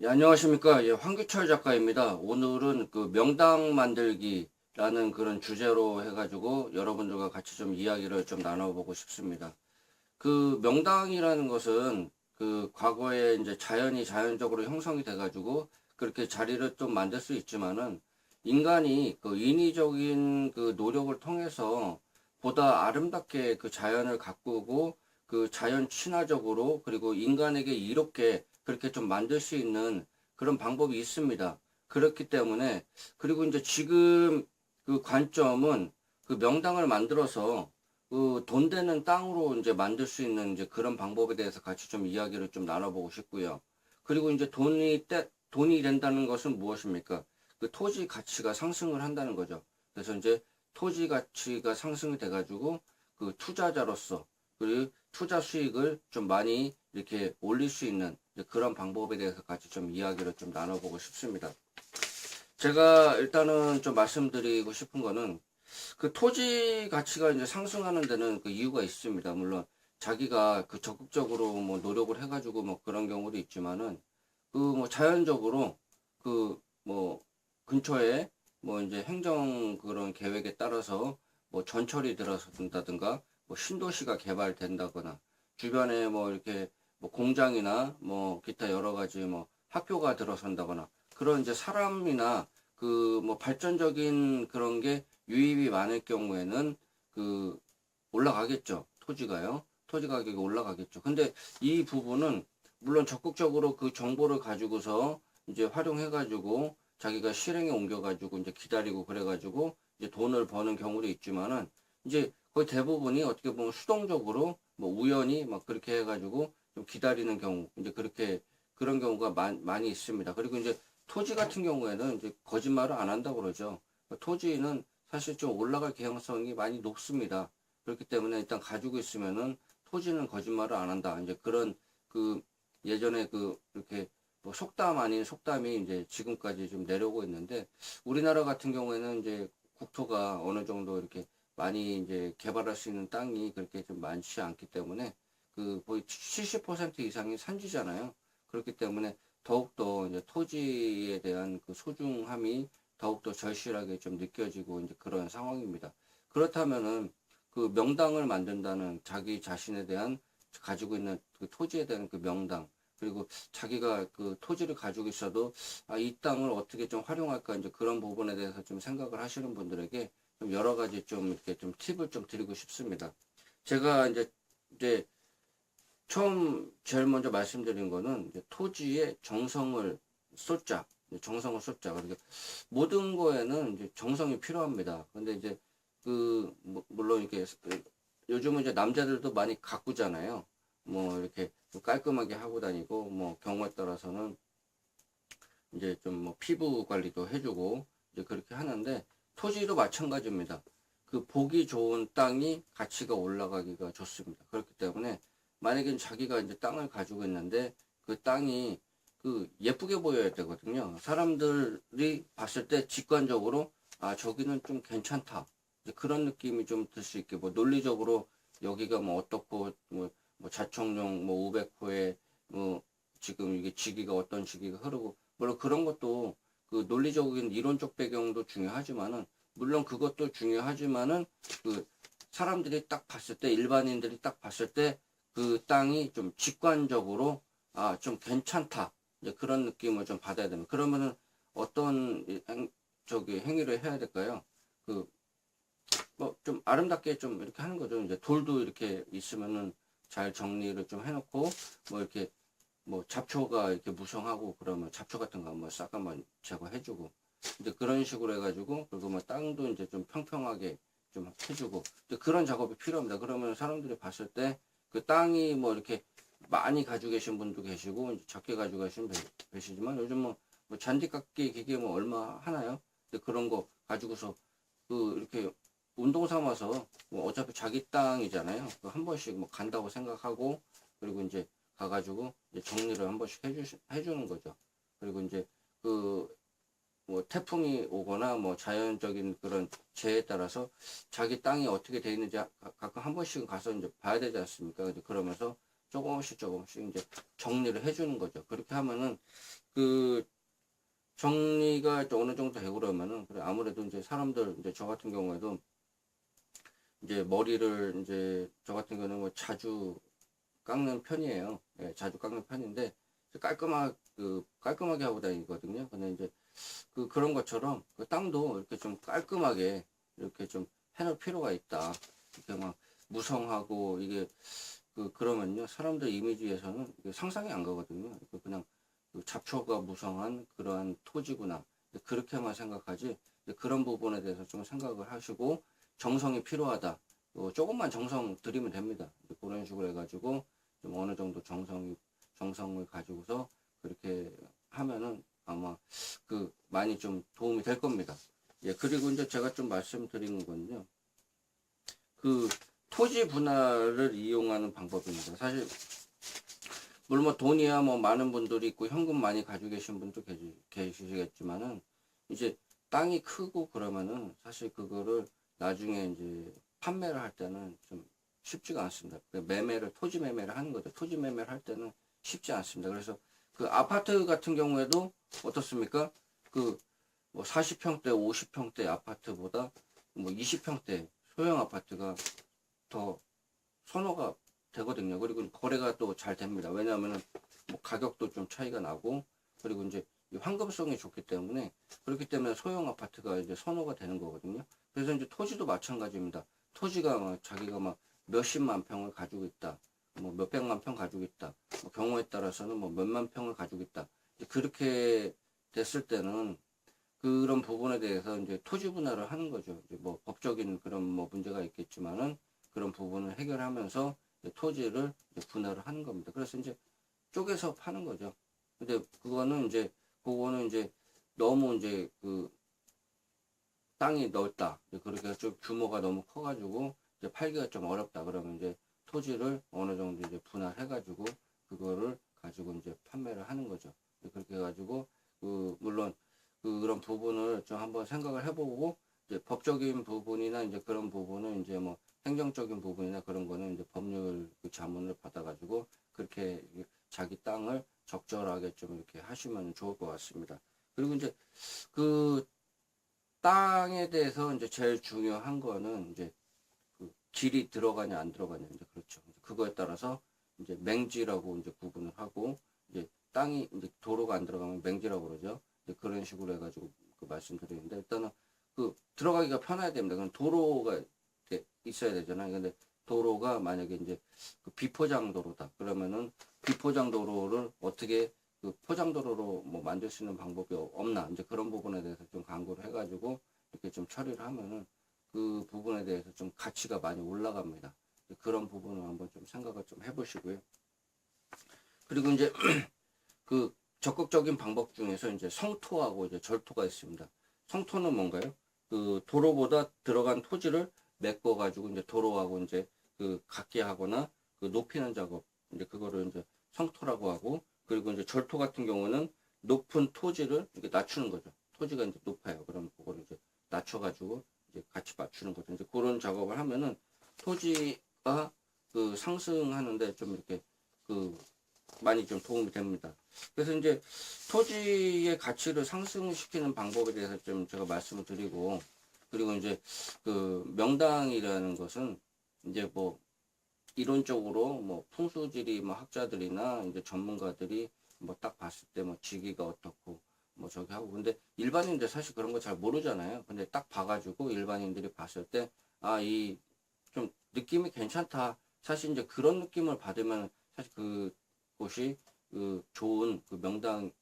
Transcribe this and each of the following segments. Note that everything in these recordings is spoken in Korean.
예, 안녕하십니까. 예, 황규철 작가입니다. 오늘은 그 명당 만들기라는 그런 주제로 해가지고 여러분들과 같이 좀 이야기를 좀 나눠보고 싶습니다. 그 명당이라는 것은 그 과거에 이제 자연이 자연적으로 형성이 돼가지고 그렇게 자리를 좀 만들 수 있지만은 인간이 그 인위적인 그 노력을 통해서 보다 아름답게 그 자연을 가꾸고 그 자연 친화적으로 그리고 인간에게 이롭게 그렇게 좀 만들 수 있는 그런 방법이 있습니다. 그렇기 때문에 그리고 이제 지금 그 관점은 그 명당을 만들어서 그 돈 되는 땅으로 이제 만들 수 있는 이제 그런 방법에 대해서 같이 좀 이야기를 좀 나눠보고 싶고요. 그리고 이제 돈이 된다는 것은 무엇입니까? 그 토지 가치가 상승을 한다는 거죠. 그래서 이제 토지 가치가 상승이 돼가지고 그 투자자로서 그리고 투자 수익을 좀 많이 이렇게 올릴 수 있는 그런 방법에 대해서 같이 좀 이야기를 좀 나눠보고 싶습니다. 제가 일단은 좀 말씀드리고 싶은 거는 그 토지 가치가 이제 상승하는 데는 그 이유가 있습니다. 물론 자기가 그 적극적으로 뭐 노력을 해가지고 뭐 그런 경우도 있지만은 그 뭐 자연적으로 그 뭐 근처에 뭐 이제 행정 그런 계획에 따라서 뭐 전철이 들어선다든가 뭐 신도시가 개발된다거나 주변에 뭐 이렇게 뭐 공장이나 뭐 기타 여러 가지 뭐 학교가 들어선다거나 그런 이제 사람이나 그 뭐 발전적인 그런 게 유입이 많을 경우에는 그 올라가겠죠. 토지가요. 토지 가격이 올라가겠죠. 근데 이 부분은 물론 적극적으로 그 정보를 가지고서 이제 활용해가지고 자기가 실행에 옮겨가지고 이제 기다리고 그래가지고 이제 돈을 버는 경우도 있지만은 이제 거의 대부분이 어떻게 보면 수동적으로 뭐 우연히 막 그렇게 해가지고 좀 기다리는 경우 이제 그렇게 그런 경우가 많이 있습니다. 그리고 이제 토지 같은 경우에는 이제 거짓말을 안 한다고 그러죠. 토지는 사실 좀 올라갈 개연성이 많이 높습니다. 그렇기 때문에 일단 가지고 있으면은 토지는 거짓말을 안 한다. 이제 그런 그 예전에 그 이렇게 뭐 속담 아닌 속담이 이제 지금까지 좀 내려오고 있는데 우리나라 같은 경우에는 이제 국토가 어느 정도 이렇게 많이 이제 개발할 수 있는 땅이 그렇게 좀 많지 않기 때문에 그 거의 70% 이상이 산지잖아요. 그렇기 때문에 더욱더 이제 토지에 대한 그 소중함이 더욱더 절실하게 좀 느껴지고 이제 그런 상황입니다. 그렇다면은 그 명당을 만든다는 자기 자신에 대한 가지고 있는 그 토지에 대한 그 명당 그리고 자기가 그 토지를 가지고 있어도 아, 이 땅을 어떻게 좀 활용할까 이제 그런 부분에 대해서 좀 생각을 하시는 분들에게 좀 여러 가지 좀 이렇게 좀 팁을 좀 드리고 싶습니다. 제가 이제 처음 제일 먼저 말씀드린 거는 이제 토지에 정성을 쏟자. 정성을 쏟자. 그러니까 모든 거에는 이제 정성이 필요합니다. 근데 이제 그 물론 이렇게 요즘은 이제 남자들도 많이 가꾸잖아요. 뭐 이렇게 좀 깔끔하게 하고 다니고 뭐 경우에 따라서는 이제 좀 뭐 피부 관리도 해주고 이제 그렇게 하는데 토지도 마찬가지입니다. 그 보기 좋은 땅이 가치가 올라가기가 좋습니다. 그렇기 때문에 만약에 자기가 이제 땅을 가지고 있는데 그 땅이 그 예쁘게 보여야 되거든요. 사람들이 봤을 때 직관적으로 아 저기는 좀 괜찮다. 이제 그런 느낌이 좀 들 수 있게 뭐 논리적으로 여기가 뭐 어떻고 뭐 자청용 뭐 500호에 뭐 지금 이게 지기가 어떤 지기가 흐르고 물론 그런 것도 그 논리적인 이론적 배경도 중요하지만은 물론 그것도 중요하지만은 그 사람들이 딱 봤을 때 일반인들이 딱 봤을 때 그 땅이 좀 직관적으로 아 좀 괜찮다 이제 그런 느낌을 좀 받아야 됩니다. 그러면은 어떤 저기 행위를 해야 될까요? 그 뭐 좀 아름답게 좀 이렇게 하는 거죠. 이제 돌도 이렇게 있으면은 잘 정리를 좀 해놓고 뭐 이렇게 뭐 잡초가 이렇게 무성하고 그러면 잡초 같은 거 한번 싹 한번 제거해주고 이제 그런 식으로 해가지고 그리고 뭐 땅도 이제 좀 평평하게 좀 해주고 이제 그런 작업이 필요합니다. 그러면 사람들이 봤을 때 그 땅이 뭐 이렇게 많이 가지고 계신 분도 계시고 이제 적게 가지고 계신 계시지만 요즘 뭐 잔디깎기 기계 뭐 얼마 하나요? 근데 그런 거 가지고서 그 이렇게 운동 삼아서 뭐 어차피 자기 땅이잖아요. 한 번씩 뭐 간다고 생각하고 그리고 이제 가가지고 이제 정리를 한 번씩 해주는 거죠. 그리고 이제 그 뭐 태풍이 오거나 뭐 자연적인 그런 재해에 따라서 자기 땅이 어떻게 돼 있는지 가끔 한 번씩은 가서 이제 봐야 되지 않습니까? 이제 그러면서 조금씩 이제 정리를 해주는 거죠. 그렇게 하면은 그 정리가 어느 정도 되고 그러면은 그래 아무래도 이제 사람들 이제 저 같은 경우에도 이제 머리를 이제 저 같은 경우는 뭐 자주 깎는 편이에요. 예, 자주 깎는 편인데 깔끔하게 하고 다니거든요. 근데 이제 그런 것처럼 그 땅도 이렇게 좀 깔끔하게 이렇게 좀 해놓을 필요가 있다. 이렇게 막 무성하고 이게 그러면요 사람들 이미지에서는 이게 상상이 안 가거든요. 그냥 잡초가 무성한 그러한 토지구나 그렇게만 생각하지 그런 부분에 대해서 좀 생각을 하시고 정성이 필요하다. 조금만 정성 들이면 됩니다. 그런 식으로 해가지고 좀 어느 정도 정성을 가지고서 그렇게 하면은 아마 많이 좀 도움이 될 겁니다. 예, 그리고 이제 제가 좀 말씀드리는 건요. 토지 분할을 이용하는 방법입니다. 사실 물론 뭐 돈이야 뭐 많은 분들이 있고 현금 많이 가지고 계신 분도 계시겠지만은 이제 땅이 크고 그러면은 사실 그거를 나중에 이제 판매를 할 때는 좀 쉽지가 않습니다. 토지 매매를 하는 거죠. 토지 매매를 할 때는 쉽지 않습니다. 그래서 아파트 같은 경우에도 어떻습니까? 뭐 40평대, 50평대 아파트보다 뭐 20평대 소형 아파트가 더 선호가 되거든요. 그리고 거래가 또 잘 됩니다. 왜냐하면 뭐 가격도 좀 차이가 나고 그리고 이제 황금성이 좋기 때문에 그렇기 때문에 소형 아파트가 이제 선호가 되는 거거든요. 그래서 이제 토지도 마찬가지입니다. 토지가 자기가 막 몇십만 평을 가지고 있다. 뭐 몇백만 평 가지고 있다. 뭐 경우에 따라서는 뭐 몇만 평을 가지고 있다. 그렇게 됐을 때는 그런 부분에 대해서 이제 토지 분할을 하는 거죠. 이제 뭐 법적인 그런 뭐 문제가 있겠지만은 그런 부분을 해결하면서 토지를 이제 분할을 하는 겁니다. 그래서 이제 쪼개서 파는 거죠. 근데 그거는 이제 너무 이제 땅이 넓다. 그렇게 좀 규모가 너무 커가지고 이제 팔기가 좀 어렵다. 그러면 이제 토지를 어느 정도 이제 분할해가지고 그거를 가지고 이제 판매를 하는 거죠. 그렇게 해가지고 물론 그런 부분을 좀 한번 생각을 해보고 이제 법적인 부분이나 이제 그런 부분은 이제 뭐 행정적인 부분이나 그런 거는 이제 법률 자문을 받아가지고 그렇게 자기 땅을 적절하게 좀 이렇게 하시면 좋을 것 같습니다. 그리고 이제 땅에 대해서 이제 제일 중요한 거는 이제 길이 들어가냐 안 들어가냐 이제 그렇죠. 그거에 따라서 이제 맹지라고 이제 구분을 하고 이제 땅이 이제 도로가 안 들어가면 맹지라고 그러죠. 이제 그런 식으로 해가지고 말씀드리는데 일단은 들어가기가 편해야 됩니다. 그럼 도로가 있어야 되잖아요. 근데 도로가 만약에 이제 비포장 도로다 그러면은 비포장 도로를 어떻게 포장 도로로 뭐 만들 수 있는 방법이 없나 이제 그런 부분에 대해서 좀 강구를 해가지고 이렇게 좀 처리를 하면은 그 부분에 대해서 좀 가치가 많이 올라갑니다. 그런 부분을 한번 좀 생각을 좀 해보시고요. 그리고 이제 적극적인 방법 중에서 이제 성토하고 이제 절토가 있습니다. 성토는 뭔가요? 도로보다 들어간 토지를 메꿔 가지고 이제 도로하고 이제 같게 하거나 높이는 작업 이제 그거를 이제 성토라고 하고 그리고 이제 절토 같은 경우는 높은 토지를 이렇게 낮추는 거죠. 토지가 이제 높아요. 그럼 그거를 이제 낮춰가지고 이제 같이 맞추는 거죠. 이제 그런 작업을 하면은 토지가 상승하는데 좀 이렇게 많이 좀 도움이 됩니다. 그래서 이제 토지의 가치를 상승시키는 방법에 대해서 좀 제가 말씀을 드리고 그리고 이제 명당이라는 것은 이제 뭐 이론적으로 뭐 풍수지리 뭐 학자들이나 이제 전문가들이 뭐 딱 봤을 때 뭐 지기가 어떻고 뭐 저기 하고 근데 일반인들 사실 그런 거 잘 모르잖아요. 근데 딱 봐가지고 일반인들이 봤을 때 이 좀 느낌이 괜찮다. 사실 이제 그런 느낌을 받으면 사실 그곳이 좋은 명당일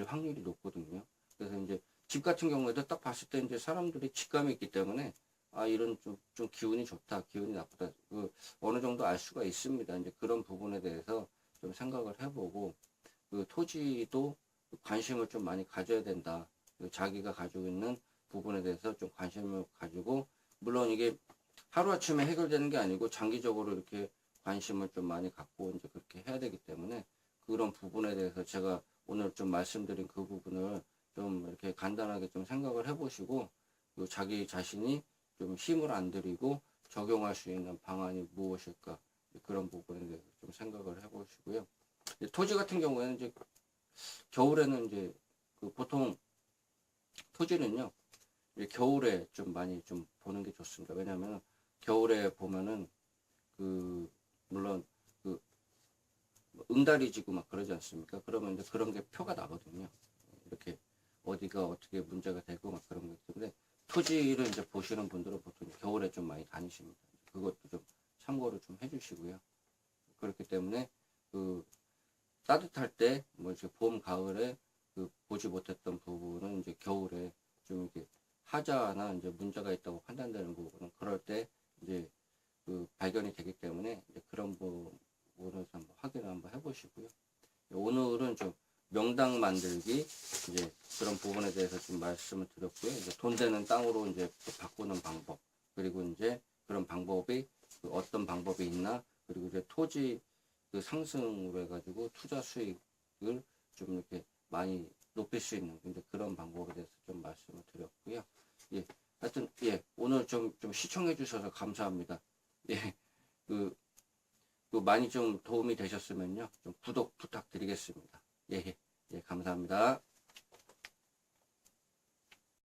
확률이 높거든요. 그래서 이제 집 같은 경우에도 딱 봤을 때 이제 사람들이 직감이 있기 때문에 이런 좀 기운이 좋다, 기운이 나쁘다, 어느 정도 알 수가 있습니다. 이제 그런 부분에 대해서 좀 생각을 해보고, 토지도 관심을 좀 많이 가져야 된다. 자기가 가지고 있는 부분에 대해서 좀 관심을 가지고, 물론 이게 하루아침에 해결되는 게 아니고 장기적으로 이렇게 관심을 좀 많이 갖고 이제 그렇게 해야 되기 때문에 그런 부분에 대해서 제가 오늘 좀 말씀드린 그 부분을 좀 이렇게 간단하게 좀 생각을 해보시고, 자기 자신이 좀 힘을 안 들이고 적용할 수 있는 방안이 무엇일까 그런 부분에 대해서 좀 생각을 해보시고요. 토지 같은 경우에는 이제 겨울에는 이제 그 보통 토지는요, 겨울에 좀 많이 좀 보는 게 좋습니다. 왜냐하면 겨울에 보면은 그 물론 그 응달이 지고 막 그러지 않습니까? 그러면 이제 그런 게 표가 나거든요. 이렇게 어디가 어떻게 문제가 되고 막 그런 거기 때문에 토지를 이제 보시는 분들은 보통 겨울에 좀 많이 다니십니다. 그것도 좀 참고를 좀 해주시고요. 그렇기 때문에 그 따뜻할 때 뭐 이제 봄, 가을에 그 보지 못했던 부분은 이제 겨울에 좀 이렇게 하자나 이제 문제가 있다고 판단되는 부분은 그럴 때 이제 그 발견이 되기 때문에 이제 그런 부분을 한번 확인을 한번 해보시고요. 오늘은 좀 명당 만들기 이제 그런 부분에 대해서 좀 말씀을 드렸고요. 이제 돈 되는 땅으로 이제 또 바꾸는 방법, 그리고 이제 그런 방법이 그 어떤 방법이 있나, 그리고 이제 토지 그 상승으로 해가지고 투자 수익을 좀 이렇게 많이 높일 수 있는 근데 그런 방법에 대해서 좀 말씀을 드렸고요. 예, 하여튼 예, 오늘 좀 시청해 주셔서 감사합니다. 예, 그 많이 좀 도움이 되셨으면요, 좀 구독 부탁드리겠습니다. 예, 예, 감사합니다.